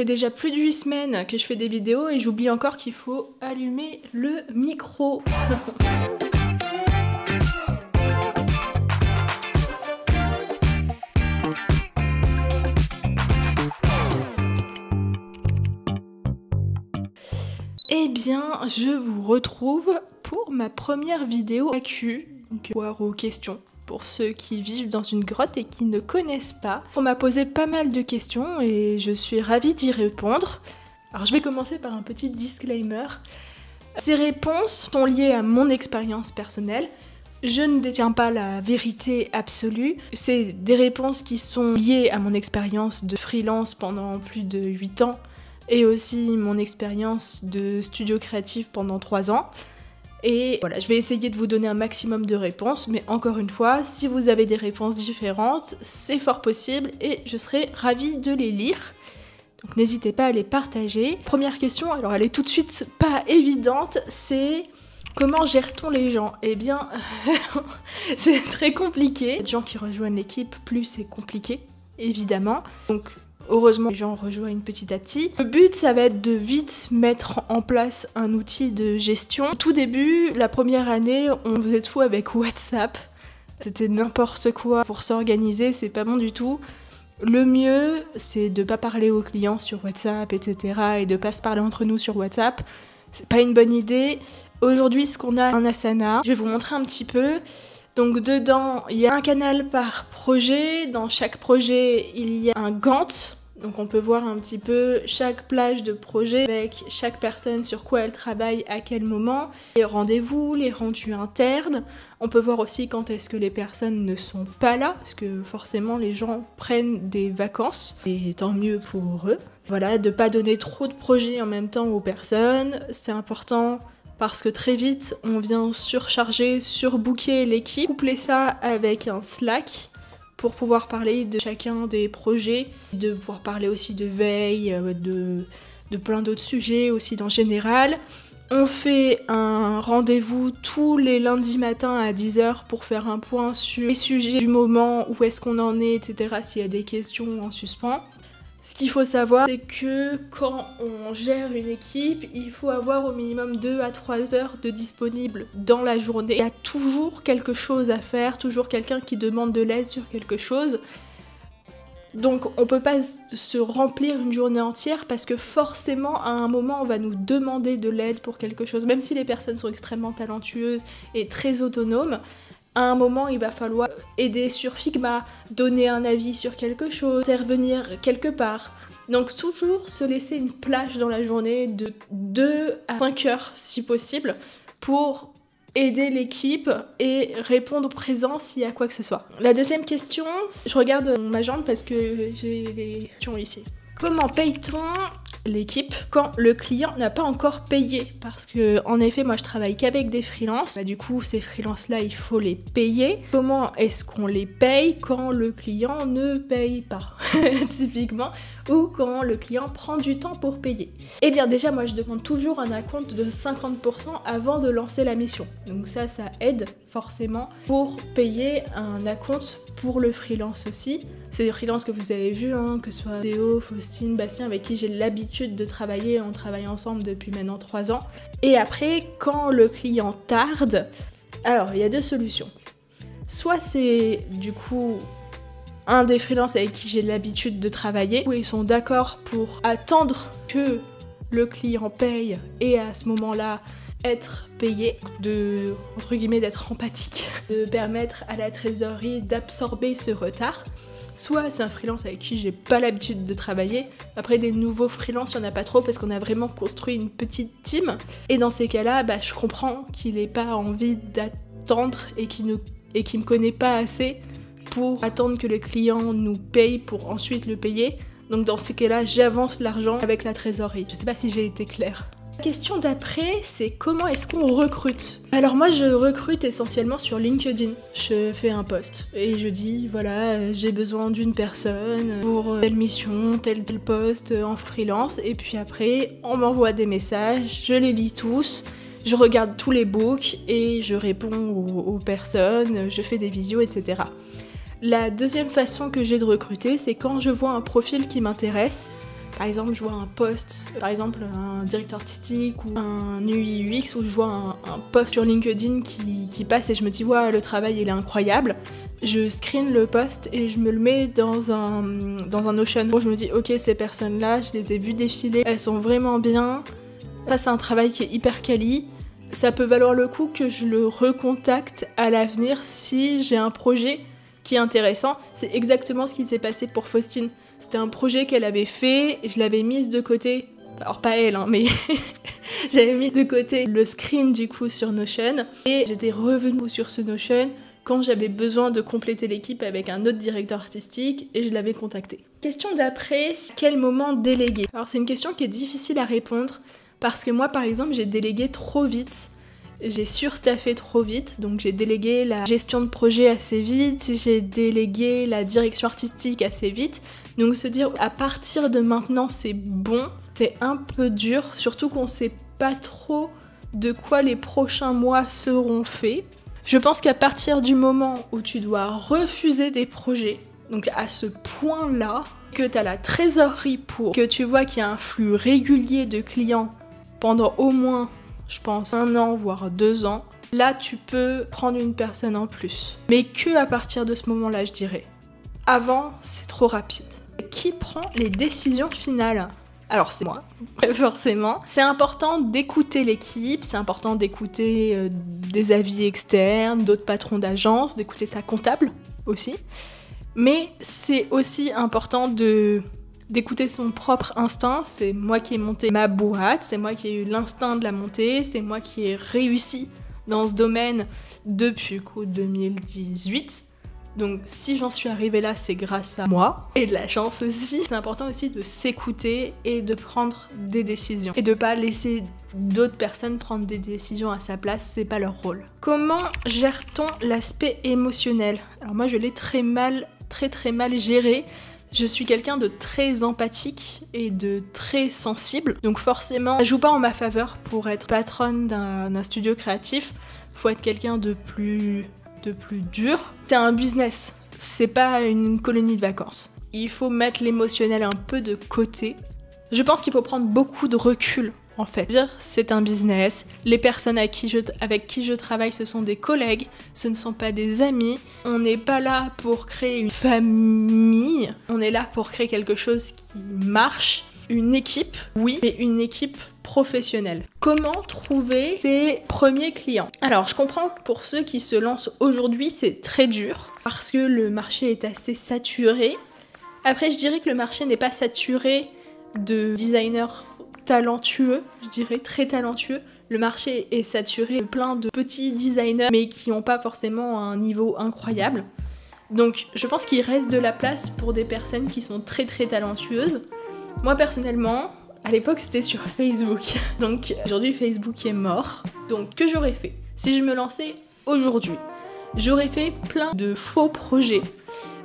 fait déjà plus de 8 semaines que je fais des vidéos et j'oublie encore qu'il faut allumer le micro. Eh bien, je vous retrouve pour ma première vidéo AQ, donc voire aux questions, pour ceux qui vivent dans une grotte et qui ne connaissent pas. On m'a posé pas mal de questions et je suis ravie d'y répondre. Alors je vais commencer par un petit disclaimer. Ces réponses sont liées à mon expérience personnelle. Je ne détiens pas la vérité absolue. C'est des réponses qui sont liées à mon expérience de freelance pendant plus de 8 ans. Et aussi mon expérience de studio créatif pendant 3 ans. Et voilà, je vais essayer de vous donner un maximum de réponses, mais encore une fois, si vous avez des réponses différentes, c'est fort possible et je serai ravie de les lire. Donc n'hésitez pas à les partager. Première question, alors elle est tout de suite pas évidente, c'est comment gère-t-on les gens ? Eh bien, c'est très compliqué. Les gens qui rejoignent l'équipe, plus c'est compliqué, évidemment. Donc heureusement, les gens rejoignent petit à petit. Le but, ça va être de vite mettre en place un outil de gestion. Au tout début, la première année, on faisait tout avec WhatsApp. C'était n'importe quoi pour s'organiser, c'est pas bon du tout. Le mieux, c'est de pas parler aux clients sur WhatsApp, etc. et de pas se parler entre nous sur WhatsApp. C'est pas une bonne idée. Aujourd'hui, ce qu'on a, un Asana. Je vais vous montrer un petit peu. Donc dedans, il y a un canal par projet. Dans chaque projet, il y a un Gantt. Donc on peut voir un petit peu chaque plage de projet avec chaque personne sur quoi elle travaille à quel moment. Les rendez-vous, les rendus internes. On peut voir aussi quand est-ce que les personnes ne sont pas là, parce que forcément les gens prennent des vacances. Et tant mieux pour eux. Voilà, de pas donner trop de projets en même temps aux personnes. C'est important. Parce que très vite, on vient surcharger, surbooker l'équipe, coupler ça avec un Slack pour pouvoir parler de chacun des projets, de pouvoir parler aussi de veille, de plein d'autres sujets aussi en général. On fait un rendez-vous tous les lundis matins à 10h pour faire un point sur les sujets du moment, où est-ce qu'on en est, etc. s'il y a des questions en suspens. Ce qu'il faut savoir, c'est que quand on gère une équipe, il faut avoir au minimum 2 à 3 heures de disponible dans la journée. Il y a toujours quelque chose à faire, toujours quelqu'un qui demande de l'aide sur quelque chose. Donc on peut pas se remplir une journée entière parce que forcément à un moment on va nous demander de l'aide pour quelque chose. Même si les personnes sont extrêmement talentueuses et très autonomes, à un moment, il va falloir aider sur Figma, donner un avis sur quelque chose, intervenir quelque part. Donc toujours se laisser une plage dans la journée de 2 à 5 heures si possible pour aider l'équipe et répondre présent s'il y a quoi que ce soit. La deuxième question, je regarde mon agenda parce que j'ai les questions ici. Comment paye-t-on l'équipe quand le client n'a pas encore payé? Parce que en effet, moi je travaille qu'avec des freelances. Du coup, ces freelances-là, il faut les payer. Comment est-ce qu'on les paye quand le client ne paye pas, typiquement, ou quand le client prend du temps pour payer? Eh bien déjà, moi je demande toujours un acompte de 50% avant de lancer la mission. Donc ça aide forcément pour payer un acompte pour le freelance aussi. C'est des freelances que vous avez vus, hein, que ce soit Théo, Faustine, Bastien, avec qui j'ai l'habitude de travailler, on travaille ensemble depuis maintenant 3 ans. Et après, quand le client tarde, alors il y a 2 solutions. Soit c'est du coup un des freelances avec qui j'ai l'habitude de travailler, où ils sont d'accord pour attendre que le client paye et à ce moment-là être payé, entre guillemets d'être empathique, de permettre à la trésorerie d'absorber ce retard. Soit c'est un freelance avec qui j'ai pas l'habitude de travailler. Après des nouveaux freelances, il n'y en a pas trop parce qu'on a vraiment construit une petite team. Et dans ces cas-là, je comprends qu'il n'ait pas envie d'attendre et qu'il me connaît pas assez pour attendre que le client nous paye pour ensuite le payer. Donc dans ces cas-là, j'avance l'argent avec la trésorerie. Je sais pas si j'ai été claire. La question d'après, c'est comment est-ce qu'on recrute? Alors moi, je recrute essentiellement sur LinkedIn. Je fais un post et je dis, voilà, j'ai besoin d'une personne pour telle mission, tel poste en freelance. Et puis après, on m'envoie des messages, je les lis tous, je regarde tous les books et je réponds aux personnes, je fais des visios, etc. La deuxième façon que j'ai de recruter, c'est quand je vois un profil qui m'intéresse. Par exemple, je vois un post, par exemple un directeur artistique ou un UI UX, où je vois un post sur LinkedIn qui passe et je me dis ouais, le travail il est incroyable. Je screen le post et je me le mets dans un Notion. Je me dis ok, ces personnes-là, je les ai vues défiler, elles sont vraiment bien. Ça c'est un travail qui est hyper quali. Ça peut valoir le coup que je le recontacte à l'avenir si j'ai un projet qui est intéressant. C'est exactement ce qui s'est passé pour Faustine. C'était un projet qu'elle avait fait et je l'avais mise de côté. Alors pas elle, hein, mais j'avais mis de côté le screen du coup sur Notion et j'étais revenue sur ce Notion quand j'avais besoin de compléter l'équipe avec un autre directeur artistique et je l'avais contacté. Question d'après, quel moment déléguer? Alors c'est une question qui est difficile à répondre parce que moi par exemple j'ai délégué trop vite. J'ai surstaffé trop vite, donc j'ai délégué la gestion de projet assez vite, j'ai délégué la direction artistique assez vite. Donc se dire à partir de maintenant c'est bon, c'est un peu dur, surtout qu'on sait pas trop de quoi les prochains mois seront faits. Je pense qu'à partir du moment où tu dois refuser des projets, donc à ce point-là, que tu as la trésorerie pour, que tu vois qu'il y a un flux régulier de clients pendant au moins, je pense, 1 an, voire 2 ans, là tu peux prendre une personne en plus. Mais que à partir de ce moment-là, je dirais. Avant, c'est trop rapide. Qui prend les décisions finales ? Alors c'est moi, forcément. C'est important d'écouter l'équipe, c'est important d'écouter des avis externes, d'autres patrons d'agence, d'écouter sa comptable aussi. Mais c'est aussi important d'écouter son propre instinct. C'est moi qui ai monté ma boîte, c'est moi qui ai eu l'instinct de la monter, c'est moi qui ai réussi dans ce domaine depuis 2018. Donc si j'en suis arrivée là, c'est grâce à moi et de la chance aussi. C'est important aussi de s'écouter et de prendre des décisions et de pas laisser d'autres personnes prendre des décisions à sa place, c'est pas leur rôle. Comment gère-t-on l'aspect émotionnel? Alors moi je l'ai très mal géré. Je suis quelqu'un de très empathique et de très sensible, donc forcément ça joue pas en ma faveur. Pour être patronne d'un studio créatif, faut être quelqu'un de plus dur. C'est un business, c'est pas une colonie de vacances. Il faut mettre l'émotionnel un peu de côté. Je pense qu'il faut prendre beaucoup de recul en fait. Dire c'est un business, les personnes avec qui je travaille ce sont des collègues, ce ne sont pas des amis. On n'est pas là pour créer une famille, on est là pour créer quelque chose qui marche. Une équipe, oui, mais une équipe professionnelle. Comment trouver ses premiers clients? Alors, je comprends que pour ceux qui se lancent aujourd'hui, c'est très dur parce que le marché est assez saturé. Après, je dirais que le marché n'est pas saturé de designers talentueux, je dirais très talentueux. Le marché est saturé de plein de petits designers, mais qui n'ont pas forcément un niveau incroyable. Donc, je pense qu'il reste de la place pour des personnes qui sont très très talentueuses. Moi personnellement, à l'époque c'était sur Facebook, donc aujourd'hui Facebook est mort. Donc que j'aurais fait si je me lançais aujourd'hui? J'aurais fait plein de faux projets.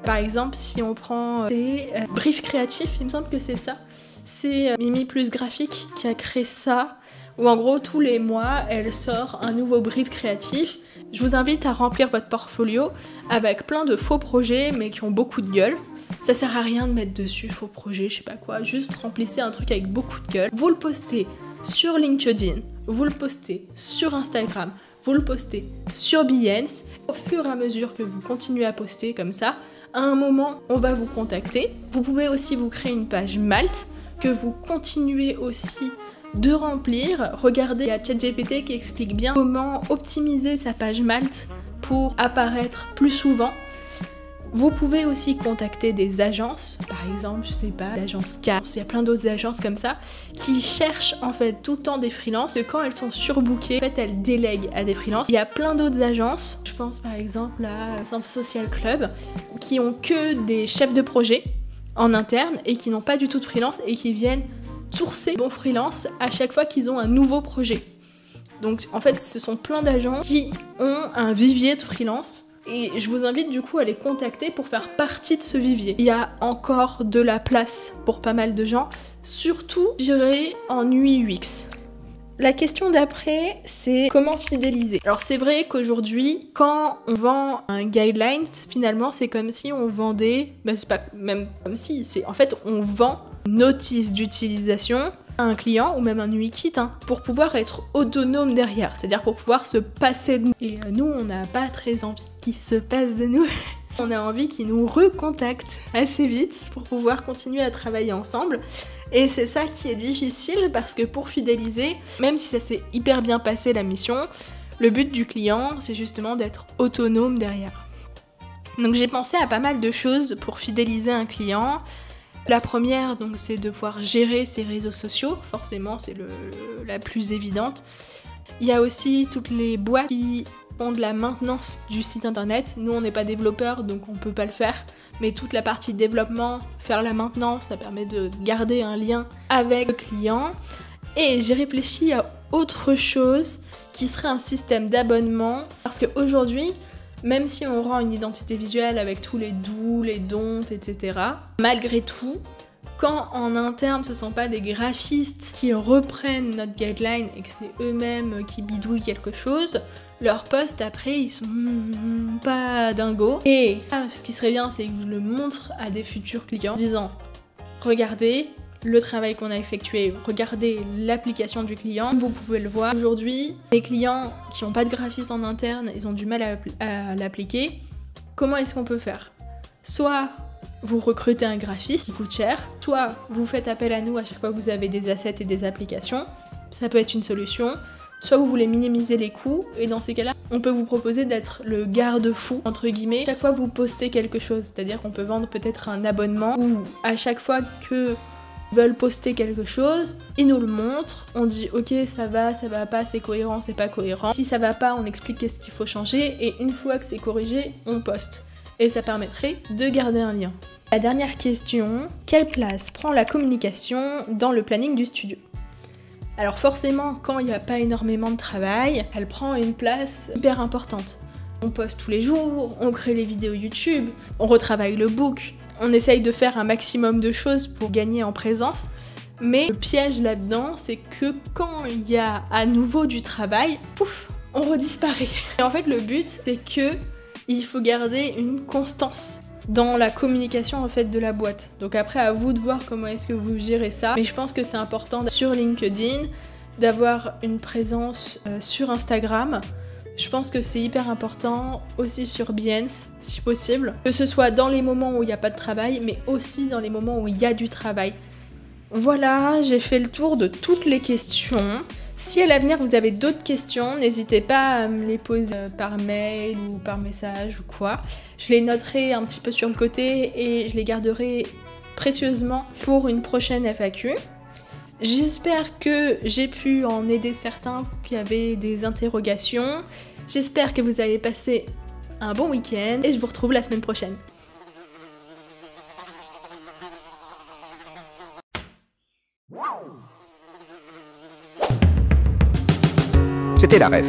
Par exemple, si on prend des briefs créatifs, il me semble que c'est ça. C'est Mimi Plus Graphique qui a créé ça, où en gros tous les mois elle sort un nouveau brief créatif. Je vous invite à remplir votre portfolio avec plein de faux projets mais qui ont beaucoup de gueule. Ça sert à rien de mettre dessus faux projet, je sais pas quoi, juste remplissez un truc avec beaucoup de gueule. Vous le postez sur LinkedIn, vous le postez sur Instagram, vous le postez sur Behance. Au fur et à mesure que vous continuez à poster comme ça, à un moment on va vous contacter. Vous pouvez aussi vous créer une page Malte que vous continuez aussi de remplir. Regardez, il y a ChatGPT qui explique bien comment optimiser sa page Malte pour apparaître plus souvent. Vous pouvez aussi contacter des agences, par exemple, je sais pas, l'agence K, il y a plein d'autres agences comme ça, qui cherchent en fait tout le temps des freelances. Et quand elles sont surbookées, en fait elles délèguent à des freelances. Il y a plein d'autres agences, je pense par exemple à Social Club, qui ont que des chefs de projet en interne et qui n'ont pas du tout de freelance et qui viennent sourcer bons freelance à chaque fois qu'ils ont un nouveau projet. Donc en fait ce sont plein d'agences qui ont un vivier de freelance. Et je vous invite du coup à les contacter pour faire partie de ce vivier. Il y a encore de la place pour pas mal de gens, surtout, je dirais, en UI UX. La question d'après, c'est comment fidéliser. Alors c'est vrai qu'aujourd'hui, quand on vend un guideline, finalement c'est comme si on vendait, c'est pas même comme si, c'est en fait on vend notice d'utilisation à un client ou même un UI kit pour pouvoir être autonome derrière, c'est-à-dire pour pouvoir se passer de nous. Et nous, on n'a pas très envie qu'il se passe de nous. On a envie qu'ils nous recontactent assez vite pour pouvoir continuer à travailler ensemble. Et c'est ça qui est difficile parce que pour fidéliser, même si ça s'est hyper bien passé la mission, le but du client, c'est justement d'être autonome derrière. Donc j'ai pensé à pas mal de choses pour fidéliser un client. La première, donc, c'est de pouvoir gérer ses réseaux sociaux, forcément c'est la plus évidente. Il y a aussi toutes les boîtes qui font de la maintenance du site internet. Nous on n'est pas développeurs donc on peut pas le faire, mais toute la partie développement, faire la maintenance, ça permet de garder un lien avec le client. Et j'ai réfléchi à autre chose qui serait un système d'abonnement, parce qu'aujourd'hui, même si on rend une identité visuelle avec tous les do's, les don'ts, etc., malgré tout, quand en interne ce ne sont pas des graphistes qui reprennent notre guideline et que c'est eux-mêmes qui bidouillent quelque chose, leurs posts après ils sont pas dingos. Et ce qui serait bien, c'est que je le montre à des futurs clients en disant regardez le travail qu'on a effectué, regardez l'application du client, vous pouvez le voir. Aujourd'hui, les clients qui n'ont pas de graphiste en interne, ils ont du mal à l'appliquer. Comment est-ce qu'on peut faire ? Soit vous recrutez un graphiste qui coûte cher, soit vous faites appel à nous à chaque fois que vous avez des assets et des applications, ça peut être une solution, soit vous voulez minimiser les coûts, et dans ces cas-là, on peut vous proposer d'être le garde-fou, entre guillemets, chaque fois que vous postez quelque chose, c'est-à-dire qu'on peut vendre peut-être un abonnement, ou à chaque fois que veulent poster quelque chose, ils nous le montrent, on dit ok ça va pas, c'est cohérent, c'est pas cohérent. Si ça va pas, on explique qu'est-ce qu'il faut changer et une fois que c'est corrigé, on poste. Et ça permettrait de garder un lien. La dernière question, quelle place prend la communication dans le planning du studio ? Alors forcément, quand il n'y a pas énormément de travail, elle prend une place hyper importante. On poste tous les jours, on crée les vidéos YouTube, on retravaille le book. On essaye de faire un maximum de choses pour gagner en présence, mais le piège là-dedans, c'est que quand il y a à nouveau du travail, pouf, on redisparaît. Et en fait, le but, c'est que il faut garder une constance dans la communication en fait de la boîte. Donc après, à vous de voir comment est-ce que vous gérez ça. Mais je pense que c'est important sur LinkedIn d'avoir une présence sur Instagram. Je pense que c'est hyper important aussi sur Behance, si possible. Que ce soit dans les moments où il n'y a pas de travail, mais aussi dans les moments où il y a du travail. Voilà, j'ai fait le tour de toutes les questions. Si à l'avenir vous avez d'autres questions, n'hésitez pas à me les poser par mail ou par message ou quoi. Je les noterai un petit peu sur le côté et je les garderai précieusement pour une prochaine FAQ. J'espère que j'ai pu en aider certains qui avaient des interrogations. J'espère que vous avez passé un bon week-end et je vous retrouve la semaine prochaine. C'était la ref.